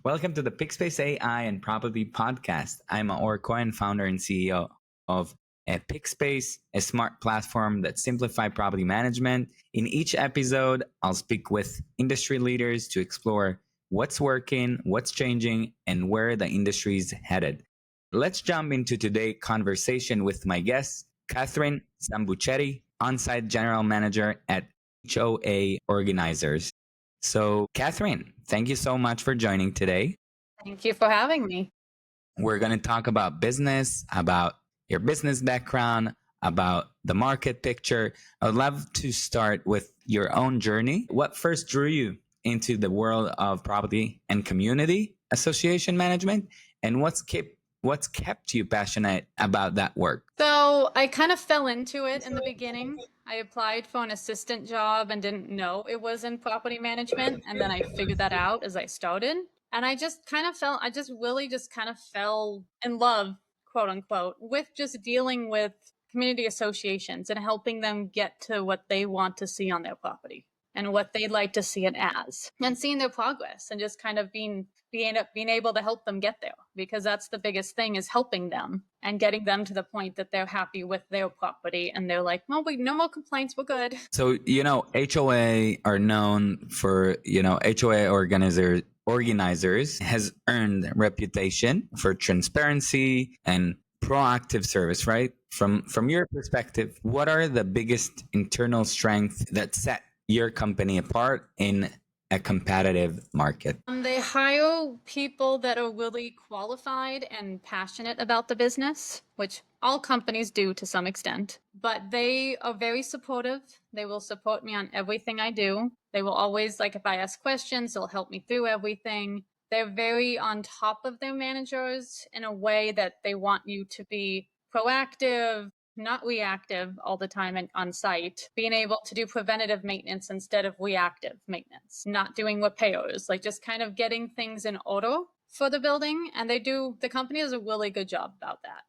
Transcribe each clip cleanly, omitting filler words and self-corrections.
Welcome to the Pickspace AI and Property Podcast. I'm Maor Cohen, founder and CEO of Pickspace, a smart platform that simplifies property management. In each episode, I'll speak with industry leaders to explore what's working, what's changing, and where the industry is headed. Let's jump into today's conversation with my guest, Katharine Sambuceti, on-site general manager at HOA Organizers. So, Katharine, thank you so much for joining today. Thank you for having me. We're going to talk about business, about your business background, about the market picture. I'd love to start with your own journey. What first drew you into the world of property and community association management, and what's kept you passionate about that work? So I kind of fell into it in the beginning. I applied for an assistant job and didn't know it was in property management. And then I figured that out as I started. And I just kind of fell in love, quote unquote, with just dealing with community associations and helping them get to what they want to see on their property and what they'd like to see it as, and seeing their progress and just kind of being able to help them get there, because that's the biggest thing, is helping them and getting them to the point that they're happy with their property and they're like, well, no more complaints, we're good. So, HOA are known for, HOA organizers has earned a reputation for transparency and proactive service, right? From your perspective, what are the biggest internal strengths that set your company apart in a competitive market? They hire people that are really qualified and passionate about the business, which all companies do to some extent, but they are very supportive. They will support me on everything I do. They will always, if I ask questions, they'll help me through everything. They're very on top of their managers in a way that they want you to be proactive, not reactive all the time and on site, being able to do preventative maintenance instead of reactive maintenance, not doing repairs, just kind of getting things in order for the building. And the company does a really good job about that.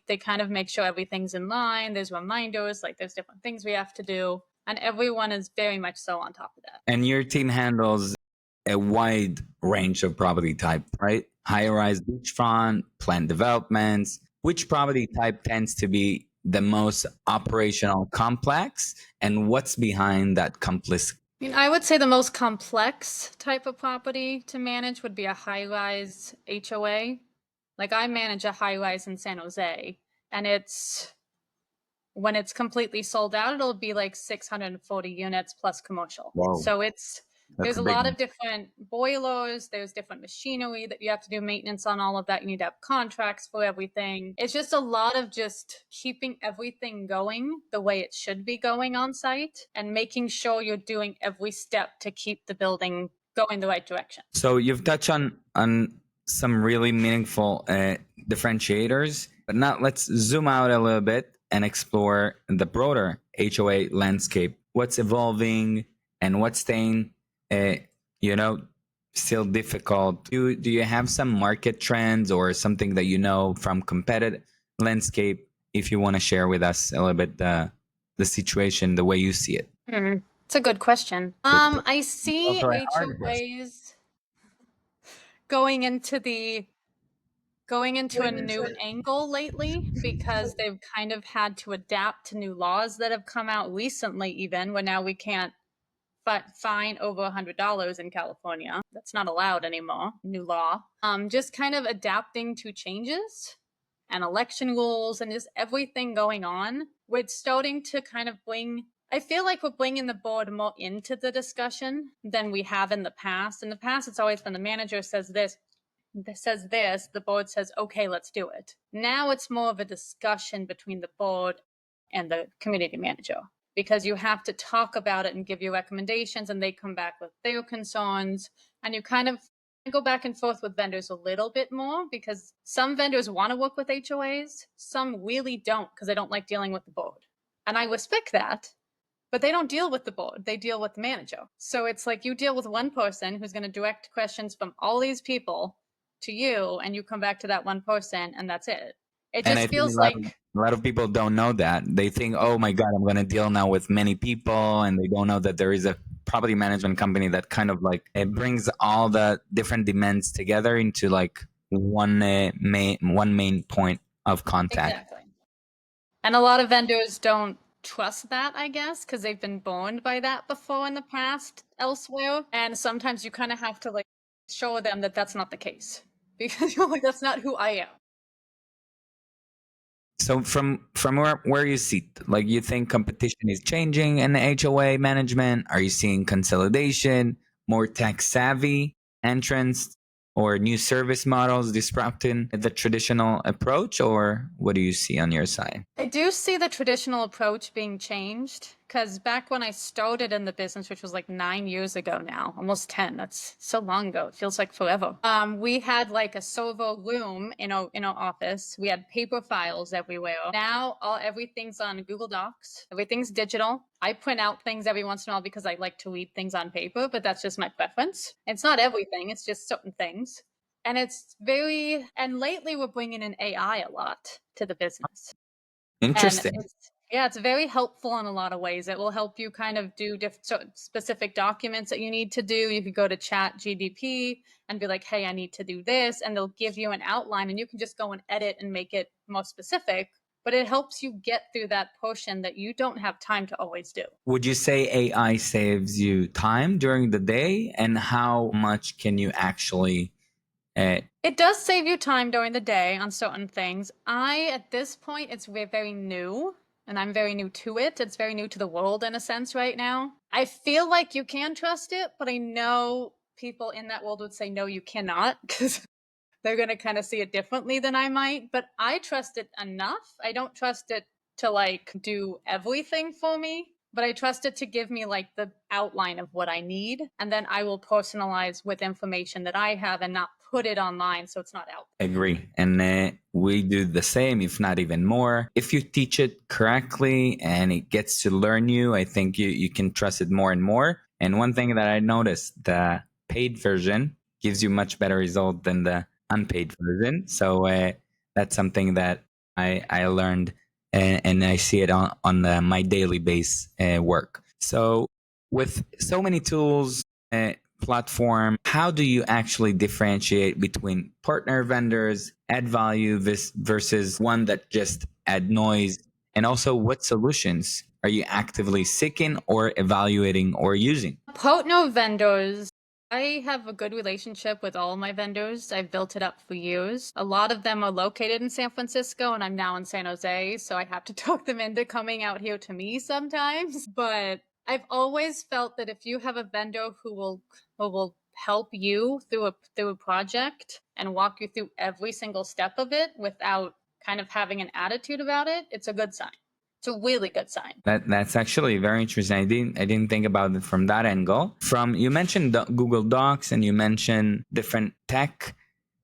They kind of make sure everything's in line. There's reminders, there's different things we have to do. And everyone is very much so on top of that. And your team handles a wide range of property type, right? High-rise beachfront, planned developments. Which property type tends to be the most operational complex, and what's behind that complex? I would say the most complex type of property to manage would be a high-rise HOA. I manage a high-rise in San Jose, and when it's completely sold out, it'll be 640 units plus commercial. Wow. So there's a lot of different boilers. There's different machinery that you have to do maintenance on, all of that. You need to have contracts for everything. It's just a lot of just keeping everything going the way it should be going on site and making sure you're doing every step to keep the building going the right direction. So you've touched on some really meaningful differentiators, but now let's zoom out a little bit and explore the broader HOA landscape. What's evolving and what's staying still difficult? Do you have some market trends or something that from competitive landscape, if you want to share with us a little bit the situation, the way you see it? It's a good question. I see HOAs going into a new angle lately, because they've kind of had to adapt to new laws that have come out recently, even where now we can't fine over $100 in California. That's not allowed anymore. New law. Just kind of adapting to changes and election rules and just everything going on. We're starting to kind of I feel like we're bringing the board more into the discussion than we have in the past. In the past, it's always been the manager says this, the board says, okay, let's do it. Now it's more of a discussion between the board and the community manager, because you have to talk about it and give your recommendations, and they come back with their concerns, and you kind of go back and forth with vendors a little bit more, because some vendors want to work with HOAs, some really don't, because they don't like dealing with the board. And I respect that, but they don't deal with the board, they deal with the manager. So it's you deal with one person who's going to direct questions from all these people to you, and you come back to that one person, and that's it. It just feels a lot of people don't know that. They think, oh my God, I'm going to deal now with many people, and they don't know that there is a property management company that kind of like it brings all the different demands together into like one main point of contact. Exactly. And a lot of vendors don't trust that, I guess, because they've been burned by that before in the past elsewhere. And sometimes you kind of have to like show them that that's not the case because you're like, that's not who I am. So from where you sit, like you think competition is changing in the HOA management? Are you seeing consolidation, more tech savvy entrants, or new service models disrupting the traditional approach? Or what do you see on your side? I do see the traditional approach being changed because back when I started in the business, which was like 9 years ago now, almost 10, that's so long ago. It feels like forever. We had like a server room in our office. We had paper files everywhere. Now everything's on Google Docs. Everything's digital. I print out things every once in a while because I like to read things on paper, but that's just my preference. It's not everything. It's just certain things. And and lately we're bringing in AI a lot to the business. Interesting. And it's very helpful in a lot of ways. It will help you kind of do specific documents that you need to do. You could go to ChatGPT and be like, hey, I need to do this. And they'll give you an outline and you can just go and edit and make it more specific. But it helps you get through that portion that you don't have time to always do. Would you say AI saves you time during the day? And how much can you actually It does save you time during the day on certain things. At this point, it's very new, and I'm very new to it. It's very new to the world in a sense right now. I feel like you can trust it, but I know people in that world would say, no, you cannot, because they're going to kind of see it differently than I might. But I trust it enough. I don't trust it to like do everything for me, but I trust it to give me like the outline of what I need. And then I will personalize with information that I have and not put it online so it's not out. Agree. And we do the same, if not even more. If you teach it correctly and it gets to learn you, I think you can trust it more and more. And one thing that I noticed, the paid version gives you much better result than the unpaid version. So that's something that I learned and I see it on my daily base work. So with so many tools, platform, how do you actually differentiate between partner vendors, add value versus one that just add noise? And also, what solutions are you actively seeking or evaluating or using? Partner vendors. I have a good relationship with all of my vendors. I've built it up for years. A lot of them are located in San Francisco and I'm now in San Jose, so I have to talk them into coming out here to me sometimes. But I've always felt that if you have a vendor who will help you through a project and walk you through every single step of it without kind of having an attitude about it, it's a good sign. It's a really good sign. That's actually very interesting. I didn't think about it from that angle. You mentioned Google Docs and you mentioned different tech,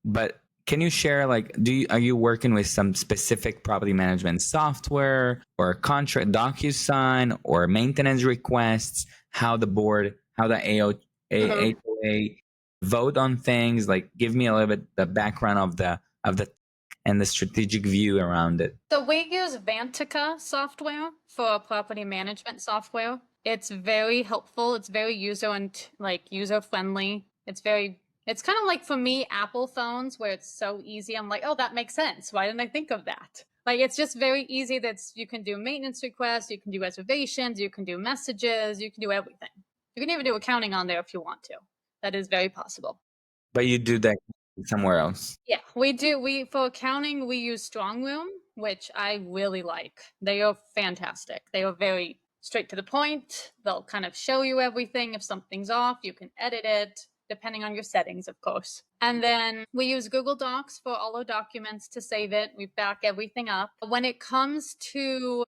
but can you share like are you working with some specific property management software or contract DocuSign or maintenance requests? How the HOA vote on things? Like give me a little bit the background of the and the strategic view around it. So we use Vantaca software for property management software. It's very helpful. It's very user friendly. It's kind of like for me, Apple phones where it's so easy. I'm like, oh, that makes sense. Why didn't I think of that? Like, it's just very easy that you can do maintenance requests, you can do reservations, you can do messages, you can do everything. You can even do accounting on there if you want to. That is very possible. But you do that somewhere else. Yeah, we do. For accounting, we use Strongroom, which I really like. They are fantastic. They are very straight to the point. They'll kind of show you everything. If something's off, you can edit it, depending on your settings, of course. And then we use Google Docs for all our documents to save it. We back everything up. When it comes to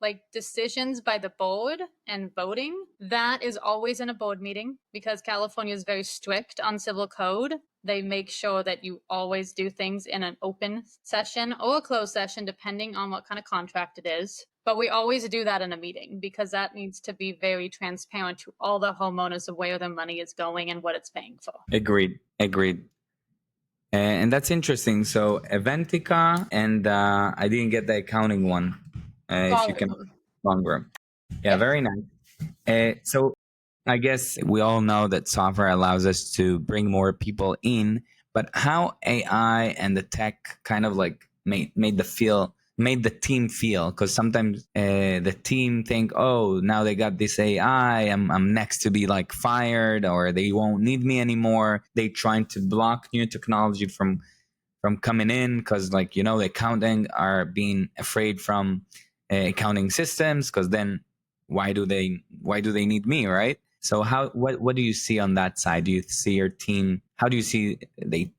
like decisions by the board and voting, that is always in a board meeting because California is very strict on civil code. They make sure that you always do things in an open session or a closed session, depending on what kind of contract it is. But we always do that in a meeting because that needs to be very transparent to all the homeowners of where their money is going and what it's paying for. Agreed. And that's interesting. So Eventica and I didn't get the accounting one. If you can, Strongroom. Yeah, very nice. So I guess we all know that software allows us to bring more people in, but how AI and the tech kind of like made the team feel, because sometimes the team think, oh, now they got this AI, I'm next to be like fired, or they won't need me anymore. They trying to block new technology from coming in because, like, you know, the accounting are being afraid from accounting systems, because then why do they need me, right? So what do you see on that side? Do you see your team, how do you see they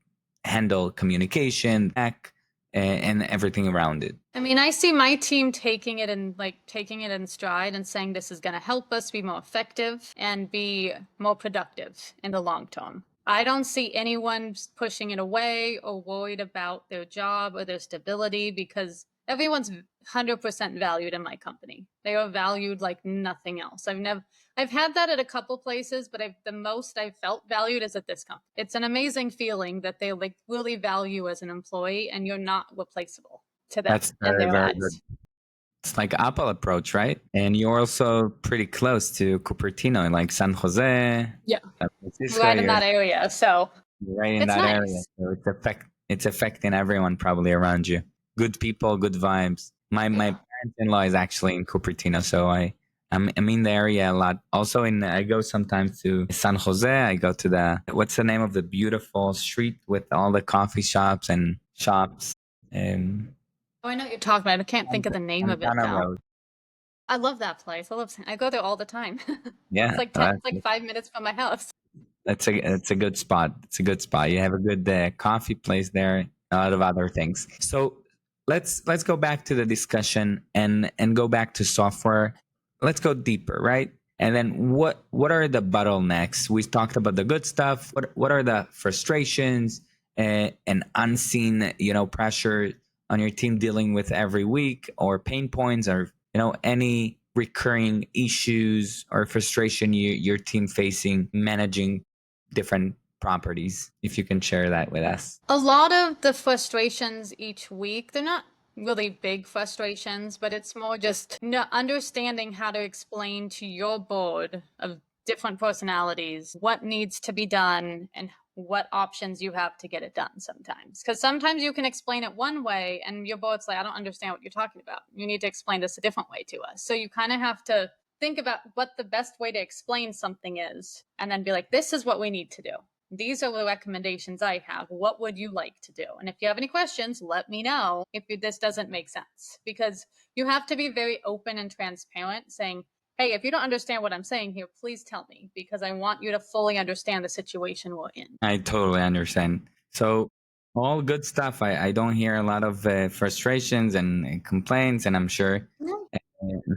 handle communication, tech, and everything around it? I mean, I see my team taking it in stride and saying this is going to help us be more effective and be more productive in the long term. I don't see anyone pushing it away or worried about their job or their stability, because everyone's 100% valued in my company. They are valued like nothing else. I've had that at a couple places, but the most I've felt valued is at this company. It's an amazing feeling that they like really value as an employee, and you're not replaceable to them That's in very, their very good. eyes. It's like Apple approach, right? And you're also pretty close to Cupertino, like San Jose, Yeah, San Francisco. right in that area. So You're right in it's that area, nice. so it's affecting everyone probably around you. Good people, good vibes. My parents-in-law is actually in Cupertino, so I'm in the area a lot. Also, I go sometimes to San Jose. I go to what's the name of the beautiful street with all the coffee shops and shops? Um, Oh, I know what you're talking about. I can't think of the name of it Santana though. Road. I love that place. I go there all the time. Yeah, It's like 5 minutes from my house. that's a good spot. It's a good spot. You have a good coffee place there. A lot of other things. So let's go back to the discussion and go back to software. Let's go deeper, right? And then what are the bottlenecks? We talked about the good stuff. What are the frustrations and unseen, pressure on your team dealing with every week, or pain points, or any recurring issues or frustration your team facing managing different properties, if you can share that with us. A lot of the frustrations each week, they're not really big frustrations, but it's more just understanding how to explain to your board of different personalities what needs to be done and what options you have to get it done sometimes. Because sometimes you can explain it one way and your board's like, I don't understand what you're talking about. You need to explain this a different way to us. So you kind of have to think about what the best way to explain something is, and then be like, this is what we need to do. These are the recommendations I have. What would you like to do? And if you have any questions, let me know if this doesn't make sense, because you have to be very open and transparent, saying, hey, if you don't understand what I'm saying here, please tell me, because I want you to fully understand the situation we're in. I totally understand. So all good stuff. I don't hear a lot of frustrations and complaints, and I'm sure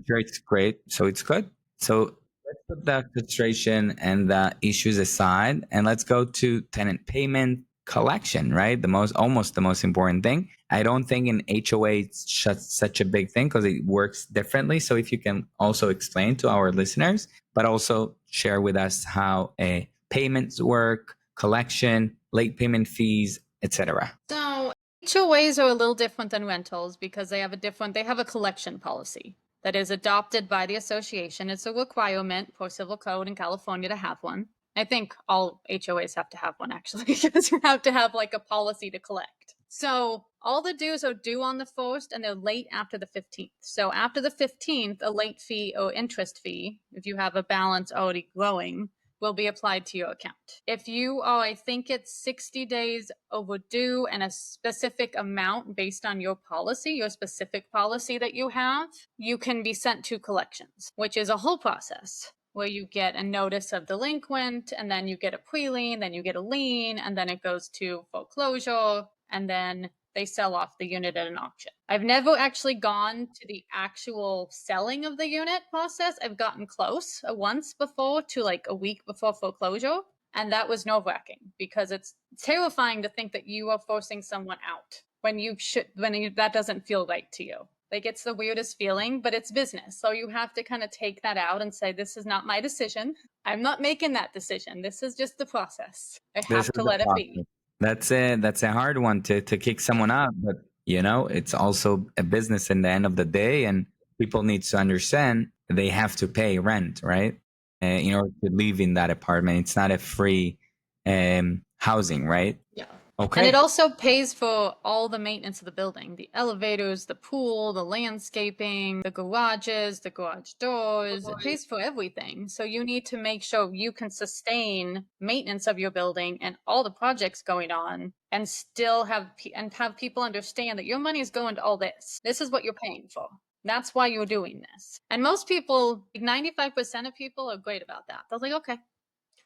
it's great. So it's good. So let's put that frustration and the issues aside, and let's go to tenant payment collection, right? Almost the most important thing. I don't think in HOA it's just such a big thing because it works differently. So if you can also explain to our listeners, but also share with us how payments work, collection, late payment fees, etc. So HOAs are a little different than rentals because they have a collection policy that is adopted by the association. It's a requirement for civil code in California to have one. I think all HOAs have to have one, actually, because you have to have like a policy to collect. So all the dues are due on the 1st and they're late after the 15th. So after the 15th, a late fee or interest fee, if you have a balance already growing, will be applied to your account. If you are, I think it's 60 days overdue and a specific amount based on your specific policy that you have, you can be sent to collections, which is a whole process where you get a notice of delinquent, and then you get a pre-lien, then you get a lien, and then it goes to foreclosure, and then they sell off the unit at an auction. I've never actually gone to the actual selling of the unit process. I've gotten close once before, to like a week before foreclosure. And that was nerve-wracking because it's terrifying to think that you are forcing someone out when that doesn't feel right to you. Like, it's the weirdest feeling, but it's business. So you have to kind of take that out and say, this is not my decision. I'm not making that decision. This is just the process. I This have is to the let it be. process. That's a hard one to kick someone out, but it's also a business in the end of the day, and people need to understand they have to pay rent, right? in order to live in that apartment. It's not a free housing, right? Yeah. Okay. And it also pays for all the maintenance of the building, the elevators, the pool, the landscaping, the garages, the garage doors. It pays for everything. So you need to make sure you can sustain maintenance of your building and all the projects going on and still have people understand that your money is going to all this. This is what you're paying for. That's why you're doing this. And most people, like 95% of people are great about that. They're like, okay,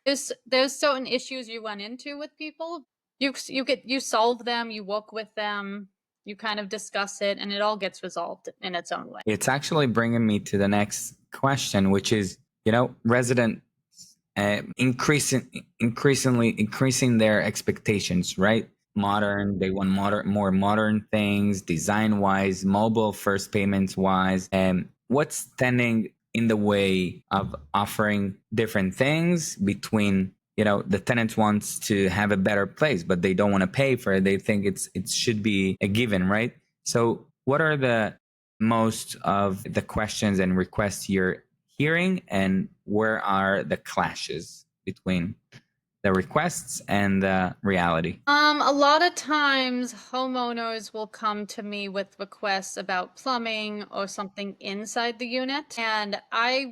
there's certain issues you run into with people. You solve them, you work with them, you kind of discuss it, and it all gets resolved in its own way. It's actually bringing me to the next question, which is, resident increasingly increasing their expectations, right? They want more modern things, design wise, mobile first payments wise. And what's standing in the way of offering different things between, the tenant wants to have a better place, but they don't want to pay for it. They think it should be a given, right? So what are the most of the questions and requests you're hearing, and where are the clashes between the requests and the reality? A lot of times homeowners will come to me with requests about plumbing or something inside the unit. And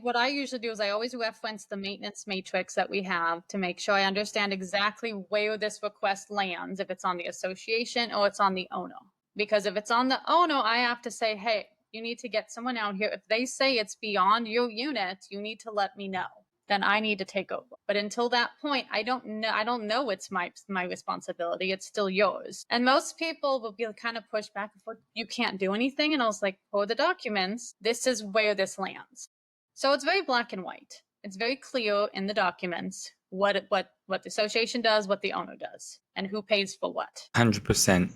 what I usually do is I always reference the maintenance matrix that we have to make sure I understand exactly where this request lands, if it's on the association or it's on the owner. Because if it's on the owner, I have to say, hey, you need to get someone out here. If they say it's beyond your unit, you need to let me know. Then I need to take over. But until that point, I don't know it's my responsibility. It's still yours. And most people will be kind of pushed back and forth. You can't do anything. And I was like, for the documents, this is where this lands. So it's very black and white. It's very clear in the documents what the association does, what the owner does, and who pays for what. 100%.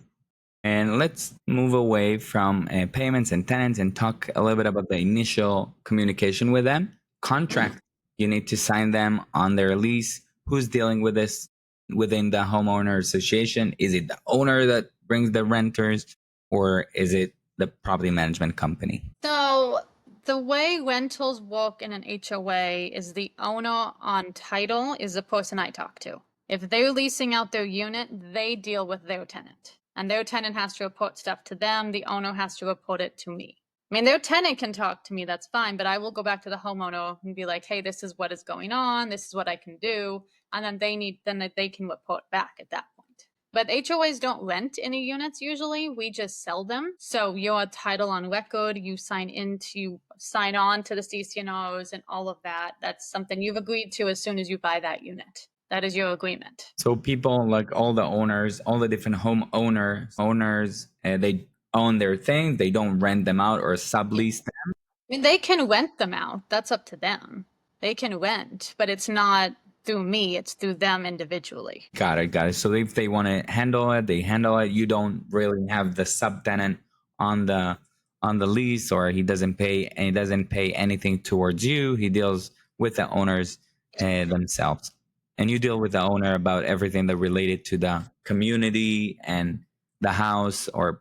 And let's move away from payments and tenants and talk a little bit about the initial communication with them. Contract, you need to sign them on their lease. Who's dealing with this within the homeowner association? Is it the owner that brings the renters, or is it the property management company? So the way rentals work in an HOA is the owner on title is the person I talk to. If they're leasing out their unit, they deal with their tenant. And their tenant has to report stuff to them. The owner has to report it to me. I mean, their tenant can talk to me, that's fine, but I will go back to the homeowner and be like, hey, this is what is going on. This is what I can do. And then they can report back at that point. But HOAs don't rent any units usually. We just sell them. So you're a title on record. You sign on to the CCNOs and all of that. That's something you've agreed to as soon as you buy that unit. That is your agreement. So people, like all the owners, all the different owners, they own their things. They don't rent them out or sublease them. I mean, they can rent them out. That's up to them. They can rent, but it's not through me. It's through them individually. Got it. So if they want to handle it, they handle it. You don't really have the subtenant on the lease, or he doesn't pay anything towards you. He deals with the owners themselves. And you deal with the owner about everything that related to the community and the house or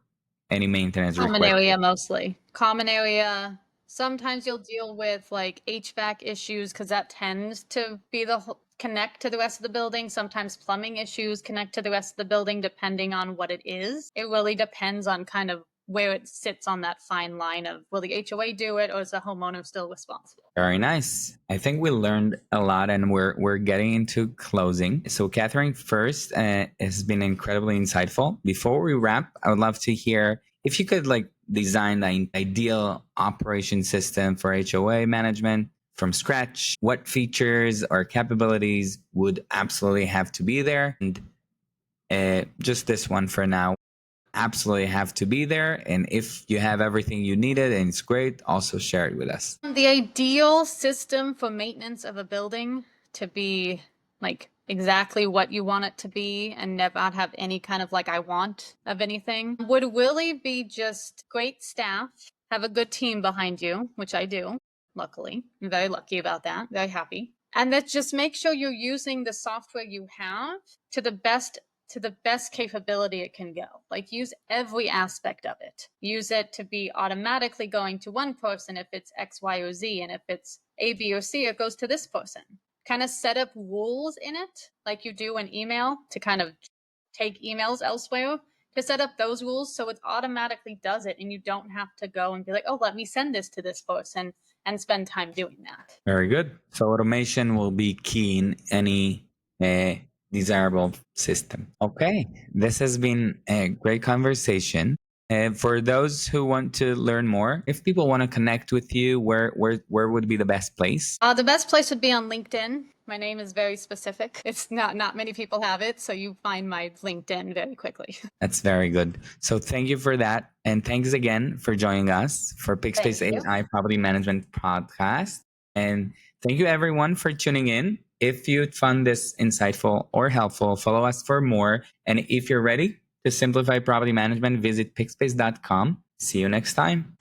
any maintenance Common request. area mostly. Common area. Sometimes you'll deal with like HVAC issues because that tends to be connect to the rest of the building. Sometimes plumbing issues connect to the rest of the building depending on what it is. It really depends on kind of where it sits on that fine line of will the HOA do it or is the homeowner still responsible? Very nice. I think we learned a lot, and we're getting into closing. So Katharine, first, has been incredibly insightful. Before we wrap, I would love to hear if you could design the ideal operation system for HOA management from scratch. What features or capabilities would absolutely have to be there? And just this one for now. Absolutely have to be there. And if you have everything you needed and it's great, also share it with us. The ideal system for maintenance of a building to be like exactly what you want it to be and not have any kind of I want of anything would really be just great staff, have a good team behind you, which I do. Luckily, I'm very lucky about that. Very happy. And that just make sure you're using the software you have to the best to the best capability it can go. Like, use every aspect of it. Use it to be automatically going to one person if it's X, Y, or Z. And if it's A, B, or C, it goes to this person. Kind of set up rules in it, like you do in email, to kind of take emails elsewhere, to set up those rules so it automatically does it, and you don't have to go and be like, oh, let me send this to this person and spend time doing that. Very good. So automation will be key in any desirable system. Okay, this has been a great conversation. For those who want to learn more, if people want to connect with you, where would be the best place? The best place would be on LinkedIn. My name is very specific. It's not many people have it, so you find my LinkedIn very quickly. That's very good. So thank you for that. And thanks again for joining us for Pickspace AI Property Management Podcast. And thank you everyone for tuning in. If you found this insightful or helpful, follow us for more. And if you're ready to simplify property management, visit pickspace.com. See you next time.